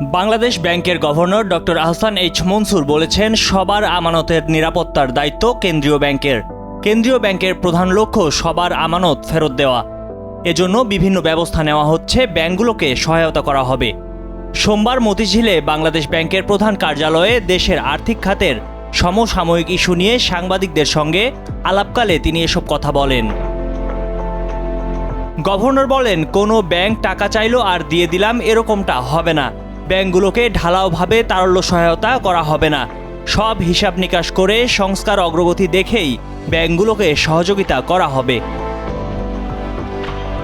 বাংলাদেশ ব্যাংকের governor doctor Ahsan H Mansur বলেছেন, সবার আমানতের নিরাপত্তার দায়িত্ব কেন্দ্রীয় ব্যাংকের। কেন্দ্রীয় ব্যাংকের প্রধান লক্ষ্য সবার আমানত ফেরত দেওয়া। এজন্য বিভিন্ন ব্যবস্থা নেওয়া হচ্ছে, ব্যাংকগুলোকে সহায়তা করা হবে। সোমবার মতিঝিলে বাংলাদেশ ব্যাংকের প্রধান কার্যালয়ে দেশের আর্থিক খাতের সমসাময়িক ইস্যু নিয়ে সাংবাদিকদের সঙ্গে আলাপকালে তিনি এসব কথা বলেন। গভর্নর বলেন, কোনো ব্যাংক টাকা চাইলো আর দিয়ে দিলাম এরকমটা হবে না। ব্যাংকগুলোকে ঢালাওভাবে তারল্য সহায়তা করা হবে না। সব হিসাব নিকাশ করে সংস্কার অগ্রগতি দেখেই ব্যাংকগুলোকে সহযোগিতা করা হবে।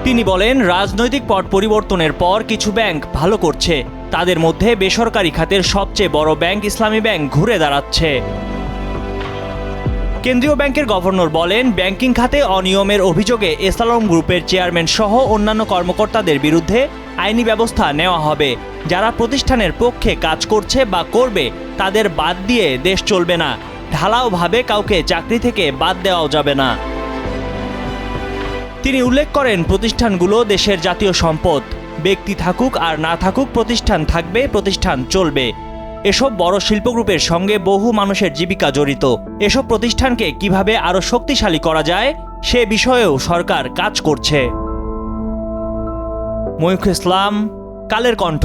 তিনি বলেন, রাজনৈতিক পট পরিবর্তনের পর কিছু ব্যাংক ভালো করছে। তাদের মধ্যে বেসরকারি খাতের সবচেয়ে বড় ব্যাংক ইসলামী ব্যাংক ঘুরে দাঁড়াচ্ছে। কেন্দ্রীয় ব্যাংকের গভর্নর বলেন, ব্যাংকিং খাতে অনিয়মের অভিযোগে এসালম গ্রুপের চেয়ারম্যান সহ অন্যান্য কর্মকর্তাদের বিরুদ্ধে আইনি ব্যবস্থা নেওয়া হবে। যারা প্রতিষ্ঠানের পক্ষে কাজ করছে বা করবে তাদের বাদ দিয়ে দেশ চলবে না। ঢালাওভাবে কাউকে চাকরি থেকে বাদ দেওয়াও যাবে না। তিনি উল্লেখ করেন, প্রতিষ্ঠানগুলো দেশের জাতীয় সম্পদ। ব্যক্তি থাকুক আর না থাকুক, প্রতিষ্ঠান থাকবে, প্রতিষ্ঠান চলবে। এসব বড় শিল্পগ্রুপের সঙ্গে বহু মানুষের জীবিকা জড়িত। এসব প্রতিষ্ঠানকে কিভাবে আরও শক্তিশালী করা যায় সে বিষয়েও সরকার কাজ করছে। ময়ূখ ইসলাম, কালের কণ্ঠ।